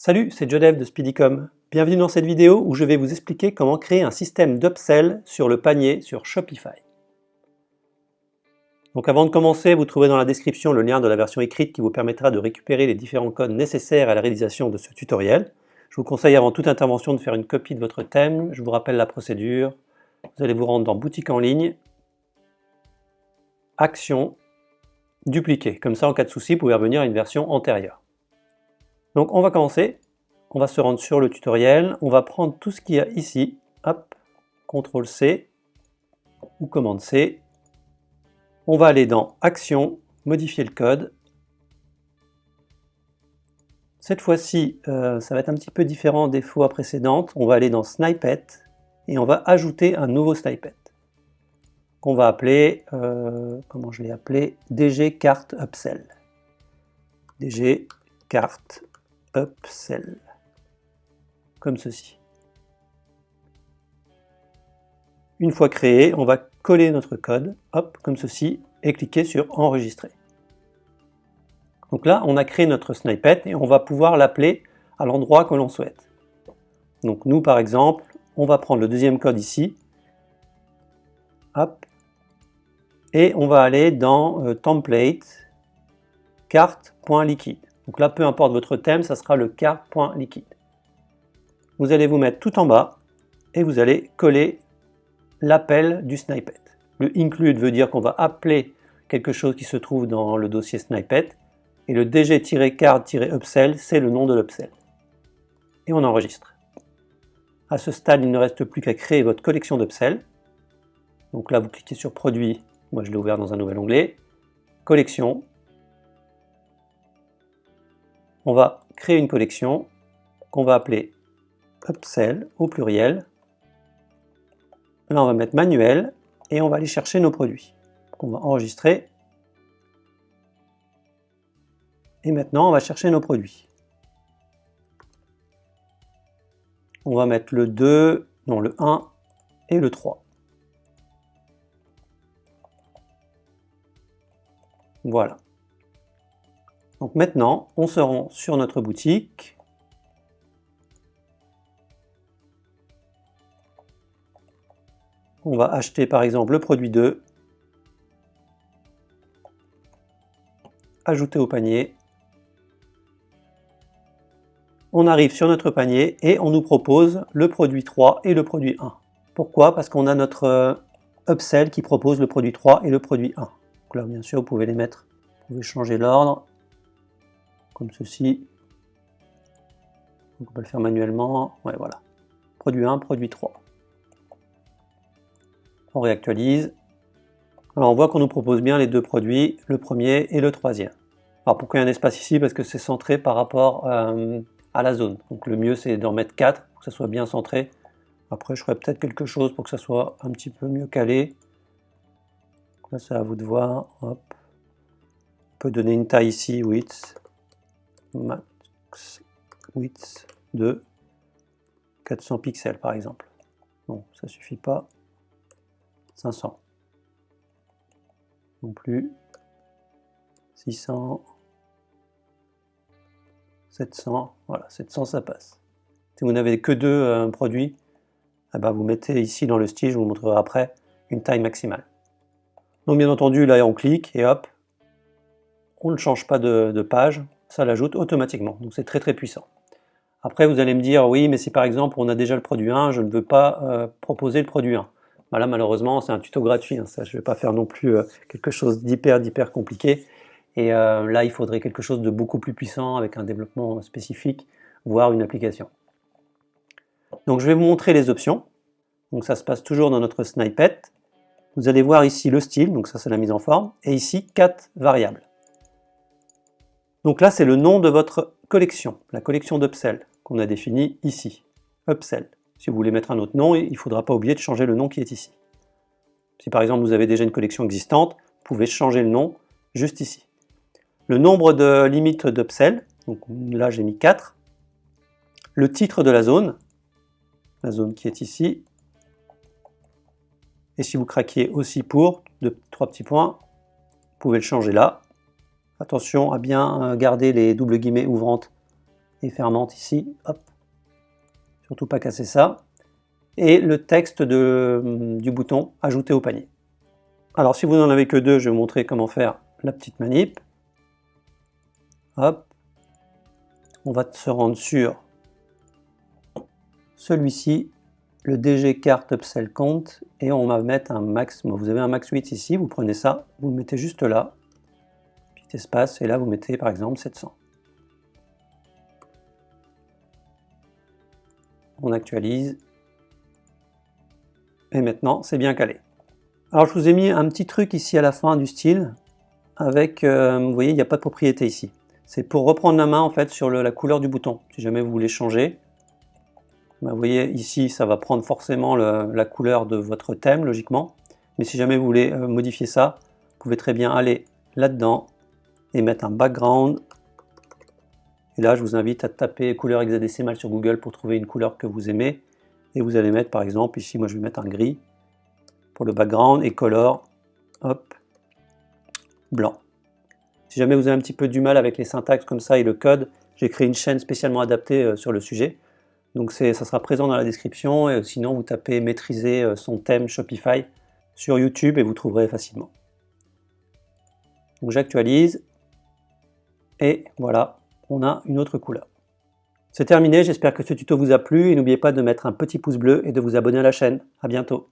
Salut, c'est Jodev de Speedycom. Bienvenue dans cette vidéo où je vais vous expliquer comment créer un système d'upsell sur le panier sur Shopify. Donc avant de commencer, vous trouverez dans la description le lien de la version écrite qui vous permettra de récupérer les différents codes nécessaires à la réalisation de ce tutoriel. Je vous conseille avant toute intervention de faire une copie de votre thème. Je vous rappelle la procédure. Vous allez vous rendre dans Boutique en ligne, Action, Dupliquer. Comme ça, en cas de souci, vous pouvez revenir à une version antérieure. Donc on va commencer. On va se rendre sur le tutoriel, on va prendre tout ce qu'il y a ici, hop, CTRL C ou commande C. On va aller dans Action, modifier le code. Cette fois-ci, ça va être un petit peu différent des fois précédentes. On va aller dans Snippet et on va ajouter un nouveau snippet qu'on va appeler, comment je l'ai appelé, DG Cart Upsell. DG Cart Upsell. Comme ceci. Une fois créé, on va coller notre code, hop, comme ceci, et cliquer sur Enregistrer. Donc là, on a créé notre snippet et on va pouvoir l'appeler à l'endroit que l'on souhaite. Donc nous, par exemple, on va prendre le deuxième code ici, hop, et on va aller dans Template, carte.liquide. Donc là, peu importe votre thème, ça sera le carte.liquide. Vous allez vous mettre tout en bas et vous allez coller l'appel du snippet. Le include veut dire qu'on va appeler quelque chose qui se trouve dans le dossier snippet et le dg-card-upsell, c'est le nom de l'upsell. Et on enregistre. À ce stade, il ne reste plus qu'à créer votre collection d'upsell. Donc là, vous cliquez sur Produit, moi je l'ai ouvert dans un nouvel onglet, Collection. On va créer une collection qu'on va appeler Upsell au pluriel. Là, on va mettre manuel et on va aller chercher nos produits. Donc, on va enregistrer. Et maintenant, on va chercher nos produits. On va mettre le 2, non le 1 et le 3. Voilà. Donc maintenant, on se rend sur notre boutique. On va acheter par exemple le produit 2, ajouter au panier. On arrive sur notre panier et on nous propose le produit 3 et le produit 1. Pourquoi? Parce qu'on a notre upsell qui propose le produit 3 et le produit 1. Donc là, bien sûr, vous pouvez les mettre, vous pouvez changer l'ordre, comme ceci. Donc on peut le faire manuellement. Ouais, voilà. Produit 1, produit 3. On réactualise. Alors on voit qu'on nous propose bien les deux produits, le premier et le troisième. Alors pourquoi il y a un espace ici? Parce que c'est centré par rapport à la zone. Donc le mieux c'est d'en mettre 4 pour que ça soit bien centré. Après je ferai peut-être quelque chose pour que ça soit un petit peu mieux calé. Là c'est à vous de voir. Hop. On peut donner une taille ici, width, max width de 400 pixels par exemple. Bon, ça suffit pas. 500. Non plus. 600. 700. Voilà, 700 ça passe. Si vous n'avez que deux produits, eh ben vous mettez ici dans le style, je vous montrerai après, une taille maximale. Donc bien entendu, là on clique et hop, on ne change pas de page, ça l'ajoute automatiquement. Donc c'est très puissant. Après vous allez me dire, oui, mais si par exemple on a déjà le produit 1, je ne veux pas proposer le produit 1. Là, malheureusement, c'est un tuto gratuit, hein, ça, je ne vais pas faire non plus quelque chose d'hyper compliqué. Et là, il faudrait quelque chose de beaucoup plus puissant avec un développement spécifique, voire une application. Donc, je vais vous montrer les options. Donc, ça se passe toujours dans notre snippet. Vous allez voir ici le style, donc ça, c'est la mise en forme, et ici, 4 variables. Donc là, c'est le nom de votre collection, la collection d'Upsell, qu'on a définie ici, Upsell. Si vous voulez mettre un autre nom, il ne faudra pas oublier de changer le nom qui est ici. Si par exemple vous avez déjà une collection existante, vous pouvez changer le nom juste ici. Le nombre de limites d'upsell, donc là j'ai mis 4. Le titre de la zone qui est ici. Et si vous craquez aussi pour, 3 petits points, vous pouvez le changer là. Attention à bien garder les doubles guillemets ouvrantes et fermente ici, hop, surtout pas casser ça, et le texte du bouton ajouter au panier. Alors si vous n'en avez que deux, je vais vous montrer comment faire la petite manip. Hop, on va se rendre sur celui-ci, le DG Carte Upsell Compte, et on va mettre un max. Vous avez un max 8 ici, vous prenez ça, vous le mettez juste là, petit espace, et là vous mettez par exemple 700. On actualise, et maintenant c'est bien calé. Alors je vous ai mis un petit truc ici à la fin du style, avec, vous voyez, il n'y a pas de propriété ici. C'est pour reprendre la main en fait sur la couleur du bouton, si jamais vous voulez changer. Vous voyez ici, ça va prendre forcément la couleur de votre thème, logiquement. Mais si jamais vous voulez modifier ça, vous pouvez très bien aller là-dedans et mettre un background. Et là, je vous invite à taper couleur hexadécimale sur Google pour trouver une couleur que vous aimez. Et vous allez mettre, par exemple, ici, moi je vais mettre un gris pour le background et color, hop, blanc. Si jamais vous avez un petit peu du mal avec les syntaxes comme ça et le code, j'ai créé une chaîne spécialement adaptée sur le sujet. Donc ça sera présent dans la description, et sinon vous tapez maîtriser son thème Shopify sur YouTube et vous trouverez facilement. Donc j'actualise et voilà, on a une autre couleur. C'est terminé, j'espère que ce tuto vous a plu et n'oubliez pas de mettre un petit pouce bleu et de vous abonner à la chaîne. À bientôt.